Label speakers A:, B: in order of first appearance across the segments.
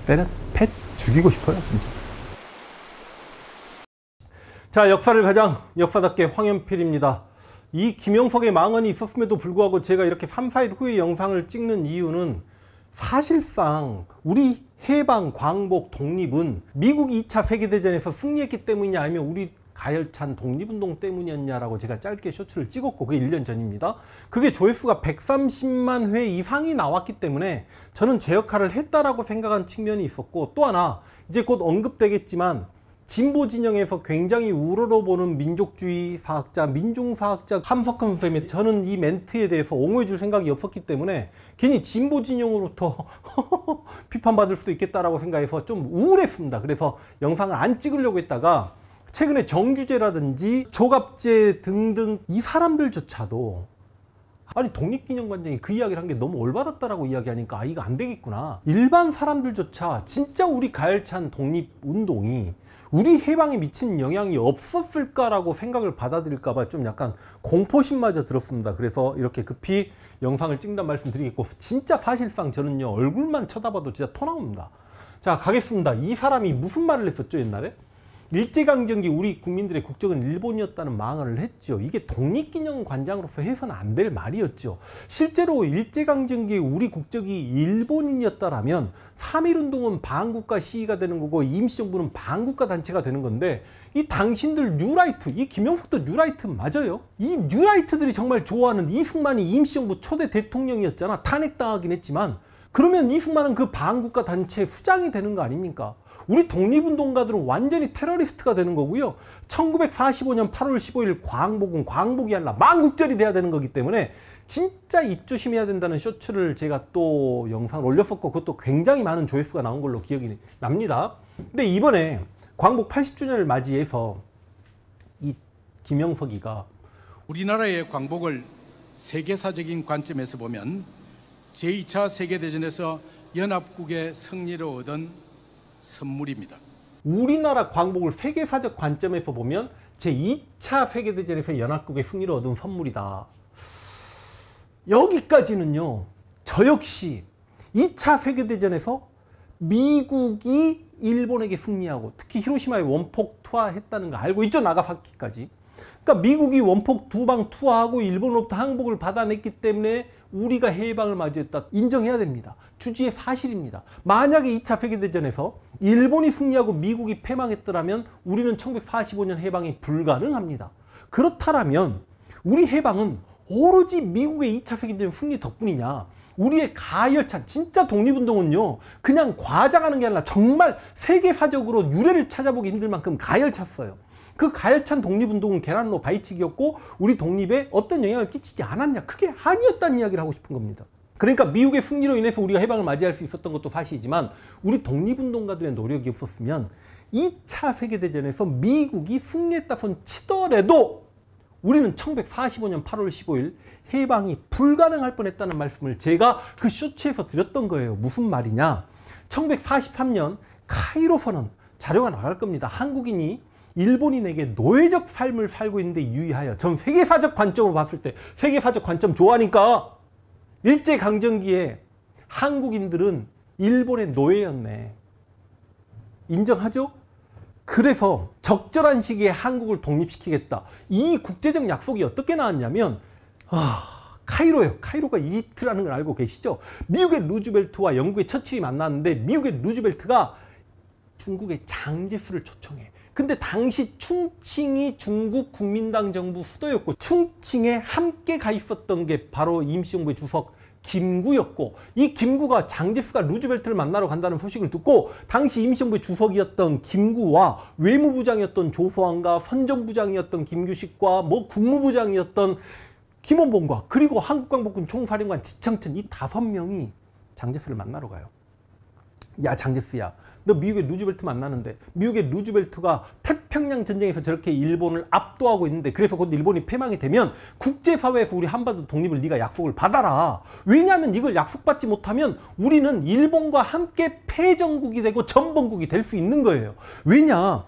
A: 때려 패 죽이고 싶어요 진짜. 자, 역사를 가장 역사답게 황연필입니다. 이 김영석의 망언이 있었음에도 불구하고 제가 이렇게 3, 4일 후에 영상을 찍는 이유는 사실상 우리 해방, 광복, 독립은 미국이 2차 세계대전에서 승리했기 때문이냐 아니면 우리 가열찬 독립운동 때문이었냐라고 제가 짧게 쇼츠를 찍었고 그게 1년 전입니다. 그게 조회수가 130만 회 이상이 나왔기 때문에 저는 제 역할을 했다라고 생각한 측면이 있었고, 또 하나 이제 곧 언급되겠지만 진보 진영에서 굉장히 우러러보는 민족주의 사학자, 민중사학자 함석헌 선생님의 저는 이 멘트에 대해서 옹호해 줄 생각이 없었기 때문에 괜히 진보 진영으로부터 비판받을 수도 있겠다라고 생각해서 좀 우울했습니다. 그래서 영상을 안 찍으려고 했다가 최근에 정규제라든지 조갑제 등등 이 사람들조차도 아니 독립기념관장이 그 이야기를 한 게 너무 올바랐다라고 이야기하니까 아 이거 안 되겠구나. 일반 사람들조차 진짜 우리 가열찬 독립운동이 우리 해방에 미친 영향이 없었을까라고 생각을 받아들일까봐 좀 약간 공포심마저 들었습니다. 그래서 이렇게 급히 영상을 찍는다는 말씀 드리겠고, 진짜 사실상 저는요 얼굴만 쳐다봐도 진짜 토 나옵니다. 자, 가겠습니다. 이 사람이 무슨 말을 했었죠 옛날에? 일제강점기 우리 국민들의 국적은 일본이었다는 망언을 했죠. 이게 독립기념관장으로서 해서는 안 될 말이었죠. 실제로 일제강점기 우리 국적이 일본인이었다라면 3.1운동은 반국가 시위가 되는 거고 임시정부는 반국가 단체가 되는 건데, 이 당신들 뉴라이트, 이 김영석도 뉴라이트 맞아요. 이 뉴라이트들이 정말 좋아하는 이승만이 임시정부 초대 대통령이었잖아. 탄핵당하긴 했지만 그러면 이승만은 그 반국가 단체 수장이 되는 거 아닙니까? 우리 독립운동가들은 완전히 테러리스트가 되는 거고요. 1945년 8월 15일 광복은 광복이 아니라 만국절이 돼야 되는 거기 때문에 진짜 입조심해야 된다는 쇼츠를 제가 또 영상을 올렸었고 그것도 굉장히 많은 조회수가 나온 걸로 기억이 납니다. 근데 이번에 광복 80주년을 맞이해서 이 김영석이가
B: 우리나라의 광복을 세계사적인 관점에서 보면 제2차 세계대전에서 연합국의 승리를 얻은 선물입니다.
A: 우리나라 광복을 세계사적 관점에서 보면 제2차 세계대전에서 연합국의 승리를 얻은 선물이다. 여기까지는요 저 역시 2차 세계대전에서 미국이 일본에게 승리하고 특히 히로시마에 원폭 투하했다는 거 알고 있죠? 나가사키까지. 그러니까 미국이 원폭 두 방 투하하고 일본으로부터 항복을 받아냈기 때문에 우리가 해방을 맞이했다 인정해야 됩니다. 주지의 사실입니다. 만약에 2차 세계대전에서 일본이 승리하고 미국이 패망했더라면 우리는 1945년 해방이 불가능합니다. 그렇다면 우리 해방은 오로지 미국의 2차 세계대전 승리 덕분이냐? 우리의 가열찬 진짜 독립운동은요 그냥 과장하는 게 아니라 정말 세계사적으로 유래를 찾아보기 힘들 만큼 가열찼어요. 그 가열찬 독립운동은 계란으로 바위치기였고 우리 독립에 어떤 영향을 끼치지 않았냐? 그게 아니었다는 이야기를 하고 싶은 겁니다. 그러니까 미국의 승리로 인해서 우리가 해방을 맞이할 수 있었던 것도 사실이지만 우리 독립운동가들의 노력이 없었으면 2차 세계대전에서 미국이 승리했다 손 치더라도 우리는 1945년 8월 15일 해방이 불가능할 뻔했다는 말씀을 제가 그 쇼츠에서 드렸던 거예요. 무슨 말이냐? 1943년 카이로 선언 자료가 나갈 겁니다. 한국인이 일본인에게 노예적 삶을 살고 있는데 유의하여, 전 세계사적 관점으로 봤을 때 세계사적 관점 좋아하니까 일제강점기에 한국인들은 일본의 노예였네. 인정하죠? 그래서 적절한 시기에 한국을 독립시키겠다. 이 국제적 약속이 어떻게 나왔냐면 카이로예요. 카이로가 이집트라는 걸 알고 계시죠? 미국의 루즈벨트와 영국의 처칠이 만났는데 미국의 루즈벨트가 중국의 장제스를 초청해. 근데 당시 충칭이 중국 국민당 정부 수도였고 충칭에 함께 가 있었던 게 바로 임시정부의 주석 김구였고, 이 김구가 장제스가 루즈벨트를 만나러 간다는 소식을 듣고 당시 임시정부의 주석이었던 김구와 외무부장이었던 조소환과 선전부장이었던 김규식과 국무부장이었던 김원봉과 그리고 한국광복군 총사령관 지창천 이 5명이 장제스를 만나러 가요. 야 장제스야, 너 미국의 루즈벨트 만나는데 미국의 루즈벨트가 태평양 전쟁에서 저렇게 일본을 압도하고 있는데 그래서 곧 일본이 패망이 되면 국제사회에서 우리 한반도 독립을 네가 약속을 받아라. 왜냐하면 이걸 약속받지 못하면 우리는 일본과 함께 패전국이 되고 전범국이 될 수 있는 거예요. 왜냐?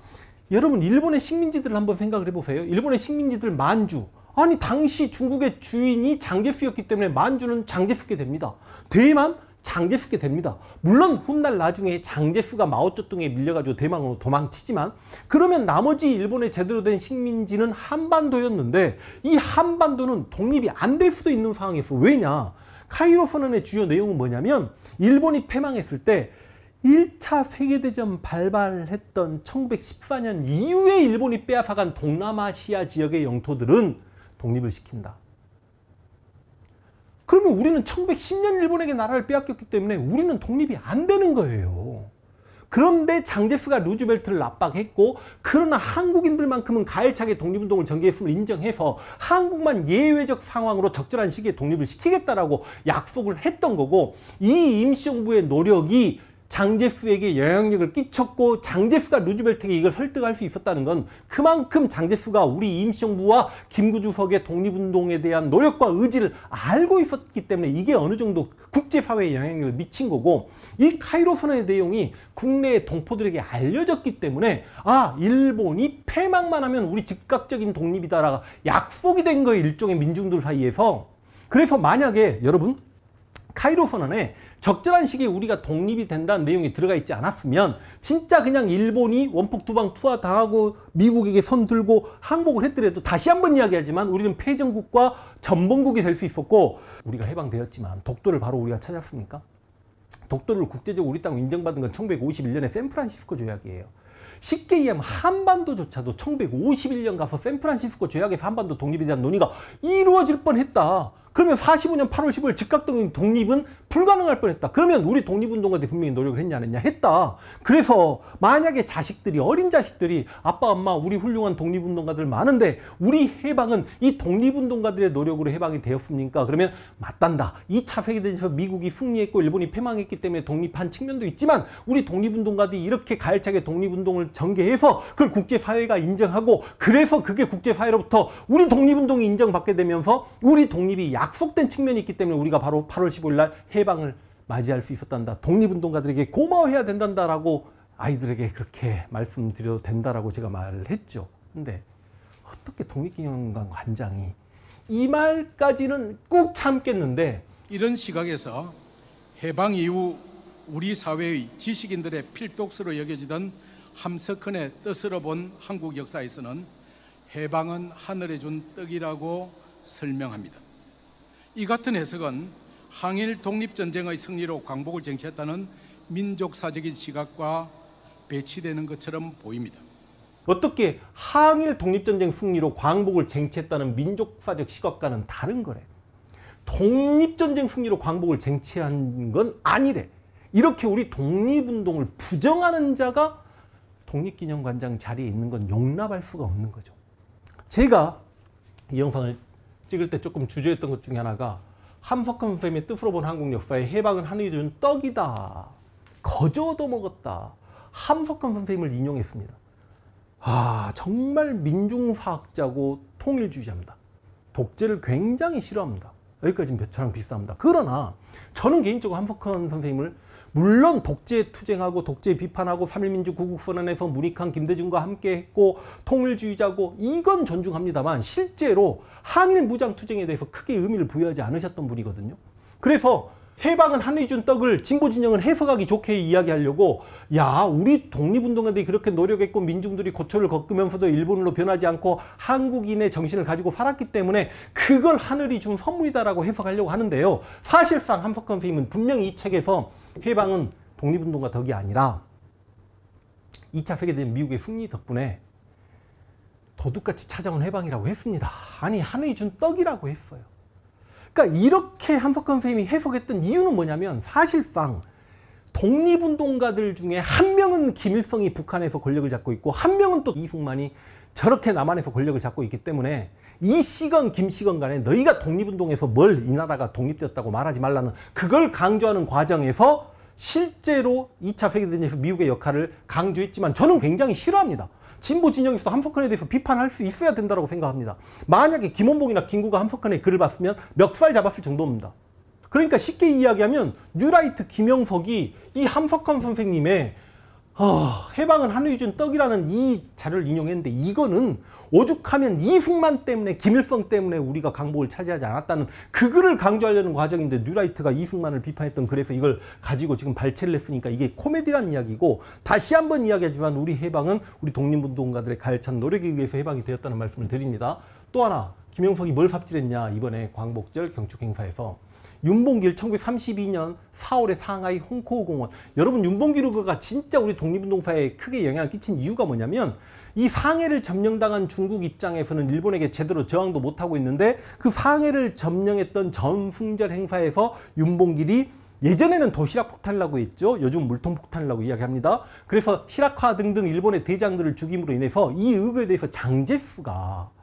A: 여러분 일본의 식민지들을 한번 생각을 해보세요. 일본의 식민지들 만주. 아니 당시 중국의 주인이 장제스였기 때문에 만주는 장제스게 됩니다. 대만 장제스게 됩니다. 물론 훗날 나중에 장제스가 마오쩌둥에 밀려가지고 대망으로 도망치지만 그러면 나머지 일본의 제대로 된 식민지는 한반도였는데 이 한반도는 독립이 안 될 수도 있는 상황이었어. 왜냐? 카이로 선언의 주요 내용은 뭐냐면 일본이 패망했을 때 1차 세계대전 발발했던 1914년 이후에 일본이 빼앗아간 동남아시아 지역의 영토들은 독립을 시킨다. 그러면 우리는 1910년 일본에게 나라를 빼앗겼기 때문에 우리는 독립이 안 되는 거예요. 그런데 장제스가 루즈벨트를 압박했고 그러나 한국인들만큼은 가열차게 독립운동을 전개했음을 인정해서 한국만 예외적 상황으로 적절한 시기에 독립을 시키겠다라고 약속을 했던 거고 이 임시정부의 노력이 장제스에게 영향력을 끼쳤고 장제스가 루즈벨트에게 이걸 설득할 수 있었다는 건 그만큼 장제스가 우리 임시정부와 김구주석의 독립운동에 대한 노력과 의지를 알고 있었기 때문에 이게 어느 정도 국제사회에 영향력을 미친 거고 이 카이로 선언의 내용이 국내의 동포들에게 알려졌기 때문에 아 일본이 패망만 하면 우리 즉각적인 독립이다라가 약속이 된 거예요. 일종의 민중들 사이에서. 그래서 만약에 여러분 카이로 선언에 적절한 시기에 우리가 독립이 된다는 내용이 들어가 있지 않았으면 진짜 그냥 일본이 원폭 두방 투하 당하고 미국에게 손 들고 항복을 했더라도 다시 한번 이야기하지만 우리는 패전국과 전범국이 될 수 있었고 우리가 해방되었지만 독도를 바로 우리가 찾았습니까? 독도를 국제적으로 우리 땅으로 인정받은 건 1951년에 샌프란시스코 조약이에요. 쉽게 얘기하면 한반도조차도 1951년 가서 샌프란시스코 조약에서 한반도 독립에 대한 논의가 이루어질 뻔했다. 그러면 45년 8월 15일 즉각 독립은 불가능할 뻔했다. 그러면 우리 독립운동가들이 분명히 노력을 했냐 안 했냐? 했다. 그래서 만약에 자식들이 어린 자식들이 아빠 엄마 우리 훌륭한 독립운동가들 많은데 우리 해방은 이 독립운동가들의 노력으로 해방이 되었습니까? 그러면 맞단다. 2차 세계대전에서 미국이 승리했고 일본이 패망했기 때문에 독립한 측면도 있지만 우리 독립운동가들이 이렇게 가열차게 독립운동을 전개해서 그걸 국제사회가 인정하고 그래서 그게 국제사회로부터 우리 독립운동이 인정받게 되면서 우리 독립이 약속된 측면이 있기 때문에 우리가 바로 8월 15일 날 해방을 맞이할 수 있었단다. 독립운동가들에게 고마워해야 된단다라고 아이들에게 그렇게 말씀드려도 된다라고 제가 말을 했죠. 근데 어떻게 독립기념관 관장이 이 말까지는 꾹 참겠는데
B: 이런 시각에서 해방 이후 우리 사회의 지식인들의 필독서로 여겨지던 함석헌의 뜻으로 본 한국 역사에서는 해방은 하늘에 준 떡이라고 설명합니다. 이 같은 해석은 항일 독립전쟁의 승리로 광복을 쟁취했다는 민족사적인 시각과 배치되는 것처럼 보입니다.
A: 어떻게 항일 독립전쟁 승리로 광복을 쟁취했다는 민족사적 시각과는 다른 거래. 독립전쟁 승리로 광복을 쟁취한 건 아니래. 이렇게 우리 독립운동을 부정하는 자가 독립기념관장 자리에 있는 건 용납할 수가 없는 거죠. 제가 이 영상을 찍을 때 조금 주저했던 것 중에 하나가 함석헌 선생님의 뜻으로 본 한국 역사에 해방은 하늘이 준 떡이다. 거저 얻어먹었다. 함석헌 선생님을 인용했습니다. 아 정말 민중사학자고 통일주의자입니다. 독재를 굉장히 싫어합니다. 여기까지는 저랑 비슷합니다. 그러나 저는 개인적으로 함석헌 선생님을 물론 독재에 투쟁하고 독재 비판하고 3.1민주 구국선언에서 문익환 김대중과 함께 했고 통일주의자고 이건 존중합니다만 실제로 항일 무장투쟁에 대해서 크게 의미를 부여하지 않으셨던 분이거든요. 그래서 해방은 하늘이 준 떡을 진보 진영은 해석하기 좋게 이야기하려고 야 우리 독립운동가들이 그렇게 노력했고 민중들이 고초를 겪으면서도 일본으로 변하지 않고 한국인의 정신을 가지고 살았기 때문에 그걸 하늘이 준 선물이다라고 해석하려고 하는데요. 사실상 함석헌 선생님은 분명히 이 책에서 해방은 독립운동가 덕이 아니라 2차 세계대전 미국의 승리 덕분에 도둑같이 찾아온 해방이라고 했습니다. 아니 하늘이 준 떡이라고 했어요. 그러니까 이렇게 함석헌 선생님이 해석했던 이유는 뭐냐면 사실상 독립운동가들 중에 한 명은 김일성이 북한에서 권력을 잡고 있고 한 명은 또 이승만이 저렇게 남한에서 권력을 잡고 있기 때문에 이씨건 김씨건 간에 너희가 독립운동에서 뭘 이 나라가 독립되었다고 말하지 말라는 그걸 강조하는 과정에서 실제로 2차 세계대전에서 미국의 역할을 강조했지만 저는 굉장히 싫어합니다. 진보 진영에서도 함석헌에 대해서 비판할 수 있어야 된다고 생각합니다. 만약에 김원봉이나 김구가 함석헌의 글을 봤으면 멱살 잡았을 정도입니다. 그러니까 쉽게 이야기하면 뉴라이트 김영석이 이 함석헌 선생님의 해방은 하늘이 준 떡이라는 이 자료를 인용했는데 이거는 오죽하면 이승만 때문에 김일성 때문에 우리가 강복을 차지하지 않았다는 그 글을 강조하려는 과정인데 뉴라이트가 이승만을 비판했던 글에서 이걸 가지고 지금 발췌를 했으니까 이게 코미디란 이야기고 다시 한번 이야기하지만 우리 해방은 우리 독립운동가들의 가열찬 노력에 의해서 해방이 되었다는 말씀을 드립니다. 또 하나 김영석이 뭘 삽질했냐 이번에 광복절 경축행사에서 윤봉길 1932년 4월에 상하이 홍코우 공원. 여러분 윤봉길 의거가 진짜 우리 독립운동사에 크게 영향을 끼친 이유가 뭐냐면 이 상해를 점령당한 중국 입장에서는 일본에게 제대로 저항도 못하고 있는데 그 상해를 점령했던 전승절 행사에서 윤봉길이 예전에는 도시락 폭탄이라고 했죠. 요즘 물통 폭탄이라고 이야기합니다. 그래서 시라카 등등 일본의 대장들을 죽임으로 인해서 이 의거에 대해서 장제스가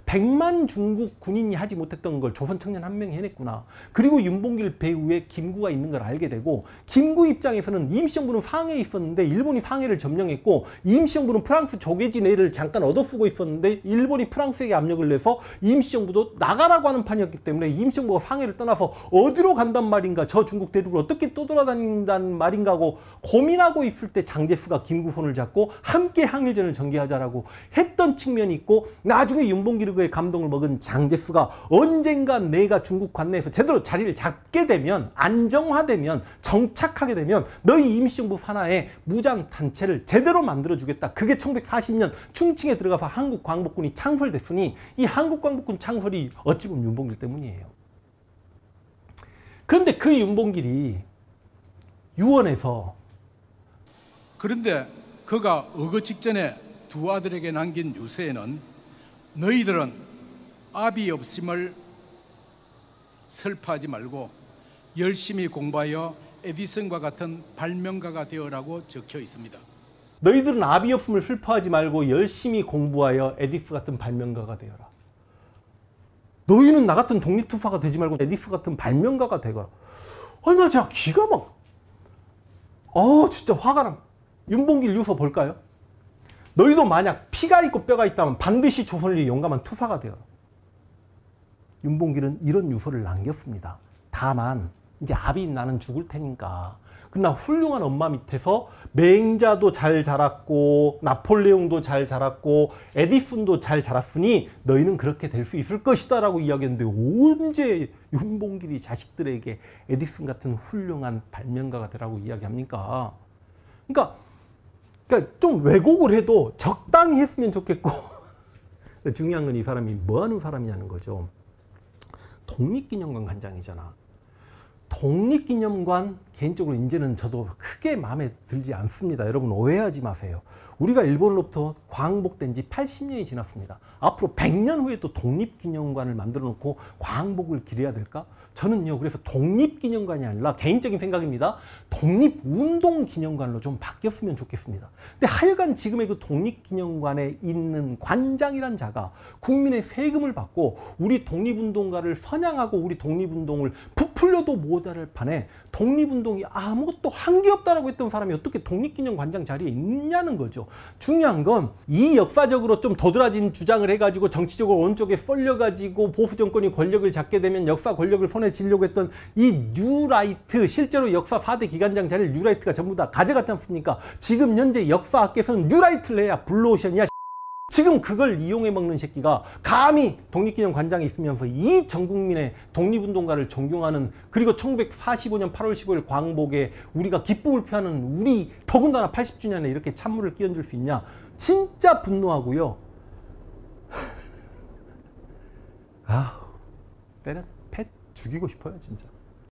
A: 100만 중국 군인이 하지 못했던 걸 조선 청년 한 명이 해냈구나. 그리고 윤봉길 배후에 김구가 있는 걸 알게 되고 김구 입장에서는 임시정부는 상해에 있었는데 일본이 상해를 점령했고 임시정부는 프랑스 조개지 내를 잠깐 얻어쓰고 있었는데 일본이 프랑스에게 압력을 내서 임시정부도 나가라고 하는 판이었기 때문에 임시정부가 상해를 떠나서 어디로 간단 말인가 저 중국 대륙을 어떻게 떠돌아다닌단 말인가 하고 고민하고 있을 때 장제스가 김구 손을 잡고 함께 항일전을 전개하자라고 했던 측면이 있고 나중에 윤봉길 의 감동을 먹은 장제스가 언젠가 내가 중국 관내에서 제대로 자리를 잡게 되면 안정화되면 정착하게 되면 너희 임시정부 산하에 무장단체를 제대로 만들어주겠다. 그게 1940년 충칭에 들어가서 한국광복군이 창설됐으니 이 한국광복군 창설이 어찌 보면 윤봉길 때문이에요. 그런데 그 윤봉길이 유언에서
B: 그런데 그가 의거 직전에 두 아들에게 남긴 유세에는 너희들은 아비 없음을 슬퍼하지 말고 열심히 공부하여 에디슨과 같은 발명가가 되어라고 적혀 있습니다.
A: 너희들은 아비 없음을 슬퍼하지 말고 열심히 공부하여 에디스 같은 발명가가 되어라. 너희는 나 같은 독립투사가 되지 말고 에디스 같은 발명가가 되거라. 아니 나 진짜 기가 막 진짜 화가 나. 윤봉길 유서 볼까요? 너희도 만약 피가 있고 뼈가 있다면 반드시 조선을 위해 용감한 투사가 되어라. 윤봉길은 이런 유서를 남겼습니다. 다만 이제 아비 나는 죽을 테니까. 그러나 훌륭한 엄마 밑에서 맹자도 잘 자랐고 나폴레옹도 잘 자랐고 에디슨도 잘 자랐으니 너희는 그렇게 될 수 있을 것이다 라고 이야기했는데 언제 윤봉길이 자식들에게 에디슨 같은 훌륭한 발명가가 되라고 이야기합니까? 그러니까 좀 왜곡을 해도 적당히 했으면 좋겠고 중요한 건 이 사람이 뭐 하는 사람이냐는 거죠. 독립기념관 관장이잖아. 독립기념관 개인적으로 이제는 저도 크게 마음에 들지 않습니다. 여러분 오해하지 마세요. 우리가 일본으로부터 광복된 지 80년이 지났습니다. 앞으로 100년 후에 또 독립기념관을 만들어 놓고 광복을 기려야 될까? 저는요, 그래서 독립기념관이 아니라 개인적인 생각입니다. 독립운동기념관으로 좀 바뀌었으면 좋겠습니다. 근데 하여간 지금의 그 독립기념관에 있는 관장이란 자가 국민의 세금을 받고 우리 독립운동가를 선양하고 우리 독립운동을 부풀려도 모자랄 판에 독립운동이 아무것도 한 게 없다라고 했던 사람이 어떻게 독립기념관장 자리에 있냐는 거죠. 중요한 건 이 역사적으로 좀 도드라진 주장을 해가지고 정치적으로 오른쪽에 쏠려가지고 보수 정권이 권력을 잡게 되면 역사 권력을 손에 쥐려고 했던 이 뉴라이트, 실제로 역사 4대 기관장 자리를 뉴라이트가 전부 다 가져갔지 않습니까? 지금 현재 역사학계에서는 뉴라이트를 해야 블루오션이야. 지금 그걸 이용해 먹는 새끼가 감히 독립기념관장에 있으면서 이 전국민의 독립운동가를 존경하는, 그리고 1945년 8월 15일 광복에 우리가 기쁨을 표하는 우리 더군다나 80주년에 이렇게 찬물을 끼얹을 수 있냐. 진짜 분노하고요. 때려 패 죽이고 싶어요 진짜.